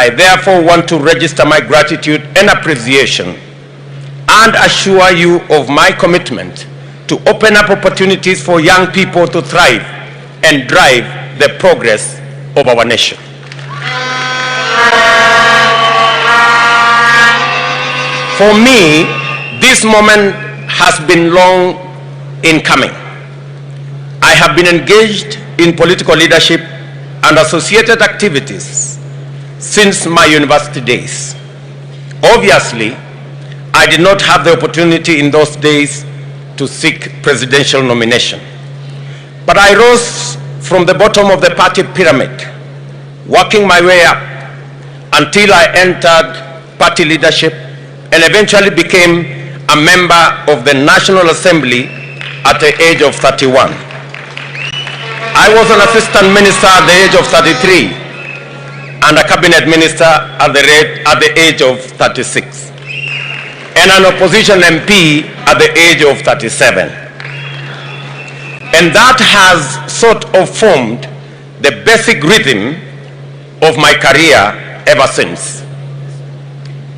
I therefore want to register my gratitude and appreciation and assure you of my commitment to open up opportunities for young people to thrive and drive the progress of our nation. For me, this moment has been long in coming. I have been engaged in political leadership and associated activities since my university days. Obviously, I did not have the opportunity in those days to seek presidential nomination. But I rose from the bottom of the party pyramid, working my way up until I entered party leadership and eventually became a member of the National Assembly at the age of 31. I was an assistant minister at the age of 33 and a cabinet minister at the age of 36 and an opposition MP at the age of 37. And that has sort of formed the basic rhythm of my career ever since.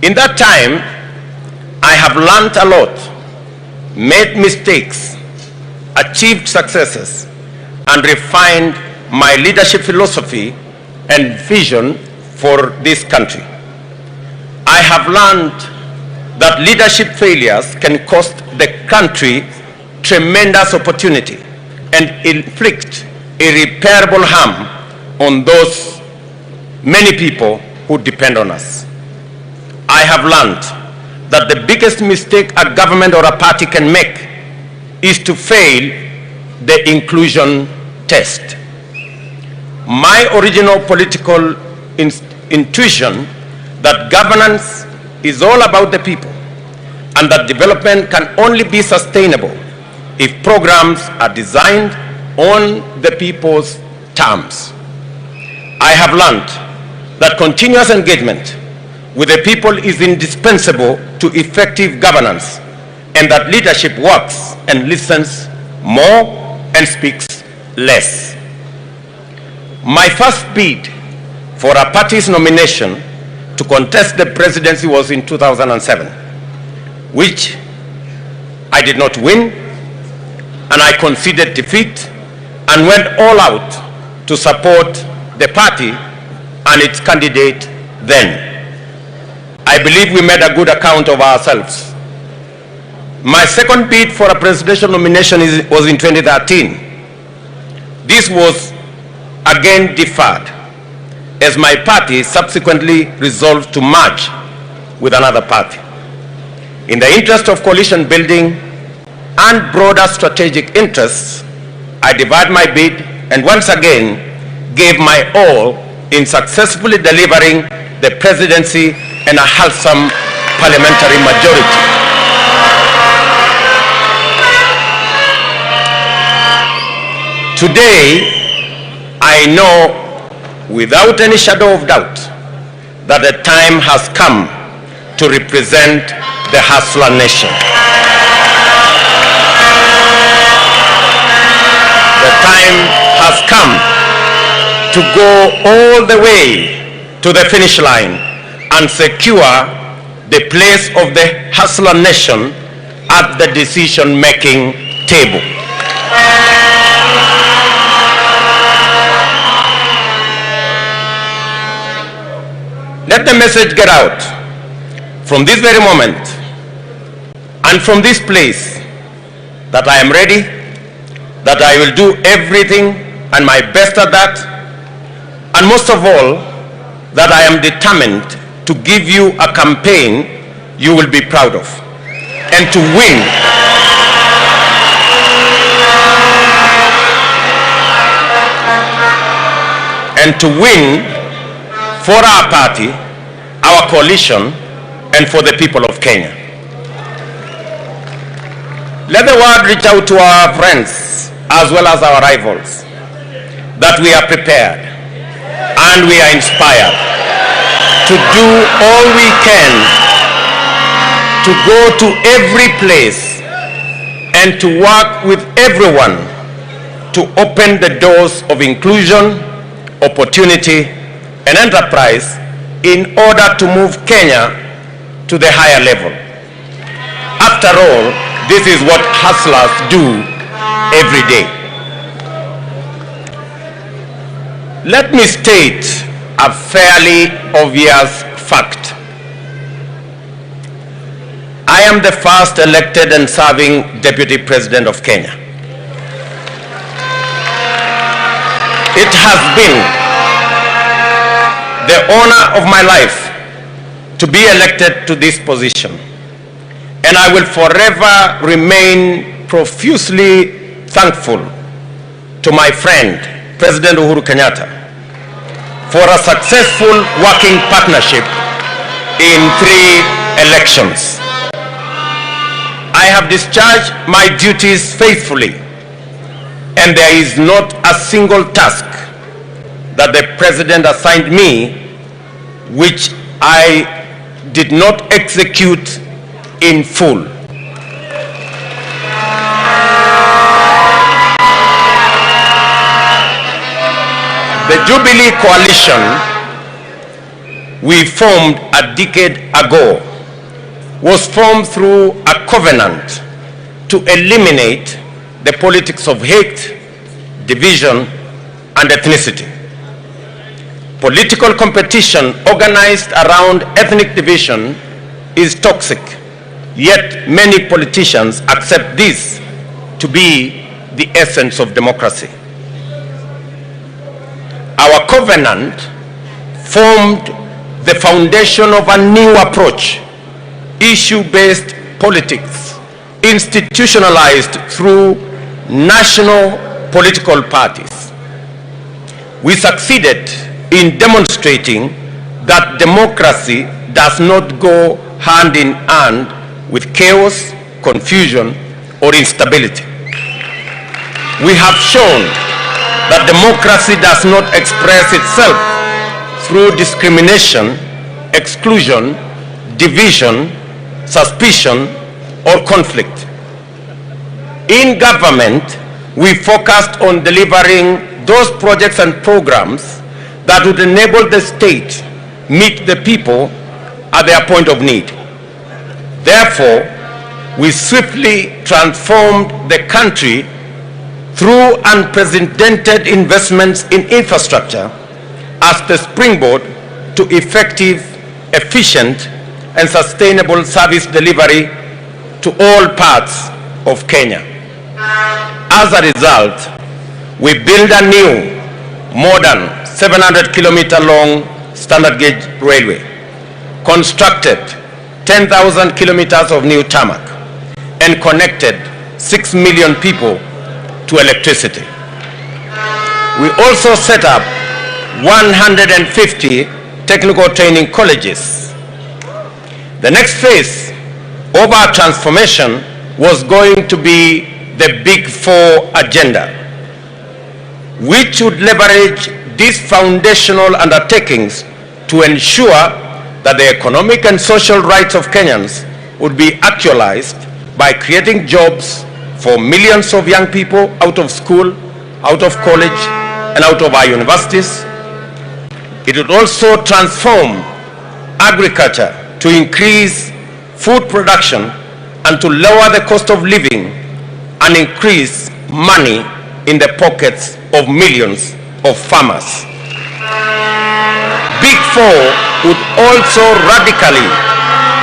In that time, I have learned a lot, made mistakes, achieved successes, and refined my leadership philosophy and vision for this country. I have learned that leadership failures can cost the country tremendous opportunity and inflict irreparable harm on those many people who depend on us. I have learned that the biggest mistake a government or a party can make is to fail the inclusion test. My original political intuition that governance is all about the people and that development can only be sustainable if programs are designed on the people's terms. I have learned that continuous engagement with the people is indispensable to effective governance and that leadership works and listens more and speaks less. My first bid for a party's nomination to contest the presidency was in 2007, which I did not win, and I conceded defeat and went all out to support the party and its candidate then. I believe we made a good account of ourselves. My second bid for a presidential nomination was in 2013. This was again deferred as my party subsequently resolved to merge with another party. In the interest of coalition building and broader strategic interests, I divided my bid and once again gave my all in successfully delivering the presidency and a wholesome parliamentary majority. Today, I know without any shadow of doubt that the time has come to represent the hustler nation. The time has come to go all the way to the finish line and secure the place of the hustler nation at the decision-making table. Let the message get out from this very moment and from this place that I am ready, that I will do everything and my best at that, and most of all, that I am determined to give you a campaign you will be proud of and to win. And to win for our party, our coalition, and for the people of Kenya. Let the word reach out to our friends as well as our rivals that we are prepared and we are inspired to do all we can to go to every place and to work with everyone to open the doors of inclusion, opportunity, and enterprise in order to move Kenya to the higher level. After all, this is what hustlers do every day. Let me state a fairly obvious fact. I am the first elected and serving Deputy President of Kenya. It has been the honor of my life to be elected to this position, and I will forever remain profusely thankful to my friend, President Uhuru Kenyatta, for a successful working partnership in 3 elections. I have discharged my duties faithfully, and there is not a single task that the President assigned me which I did not execute in full. The Jubilee coalition we formed a decade ago was formed through a covenant to eliminate the politics of hate, division, and ethnicity. Political competition organized around ethnic division is toxic, yet many politicians accept this to be the essence of democracy. Our covenant formed the foundation of a new approach, issue-based politics, institutionalized through national political parties. We succeeded in demonstrating that democracy does not go hand in hand with chaos, confusion, or instability. We have shown that democracy does not express itself through discrimination, exclusion, division, suspicion, or conflict. In government, we focused on delivering those projects and programs that would enable the state meet the people at their point of need. Therefore, we swiftly transformed the country through unprecedented investments in infrastructure as the springboard to effective, efficient, and sustainable service delivery to all parts of Kenya. As a result, we built a new, modern, 700-kilometer long standard gauge railway, constructed 10,000 kilometers of new tarmac, and connected 6 million people to electricity. We also set up 150 technical training colleges. The next phase of our transformation was going to be the Big Four agenda, which would leverage these foundational undertakings to ensure that the economic and social rights of Kenyans would be actualized by creating jobs for millions of young people out of school, out of college, and out of our universities. It would also transform agriculture to increase food production and to lower the cost of living and increase money in the pockets of millions of farmers. Big Four would also radically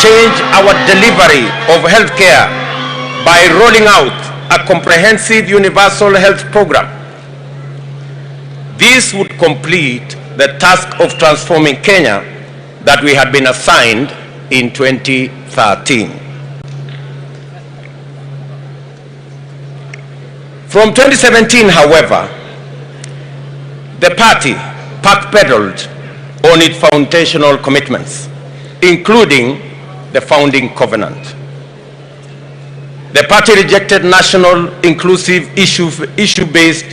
change our delivery of healthcare by rolling out a comprehensive universal health program. This would complete the task of transforming Kenya that we had been assigned in 2013. From 2017, however, the party backpedaled on its foundational commitments, including the founding covenant. The party rejected national, inclusive, issue-based,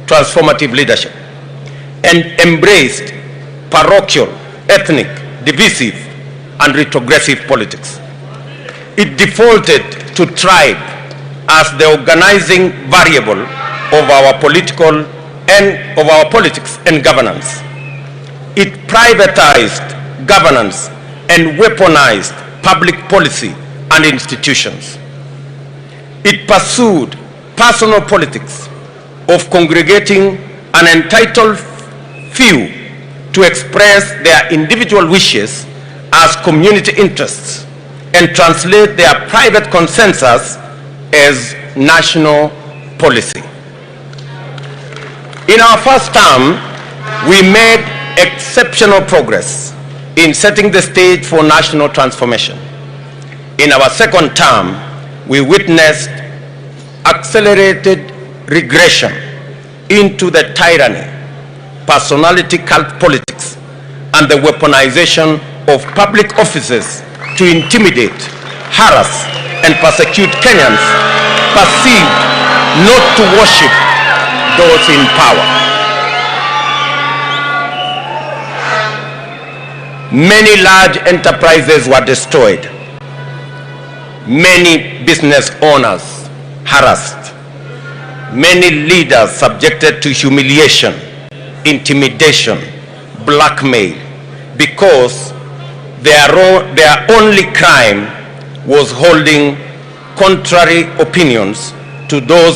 transformative leadership and embraced parochial, ethnic, divisive, and retrogressive politics. It defaulted to tribe as the organizing variable of our politics and governance. It privatized governance, and weaponized public policy and institutions. It pursued personal politics of congregating an entitled few to express their individual wishes as community interests and translate their private consensus as national policy. In our first term, we made exceptional progress in setting the stage for national transformation. In our second term, we witnessed accelerated regression into the tyranny, personality cult politics, and the weaponization of public offices to intimidate, harass, and persecute Kenyans perceived not to worship those in power. Many large enterprises were destroyed. Many business owners harassed. Many leaders subjected to humiliation, intimidation, blackmail, because their only crime was holding contrary opinions to those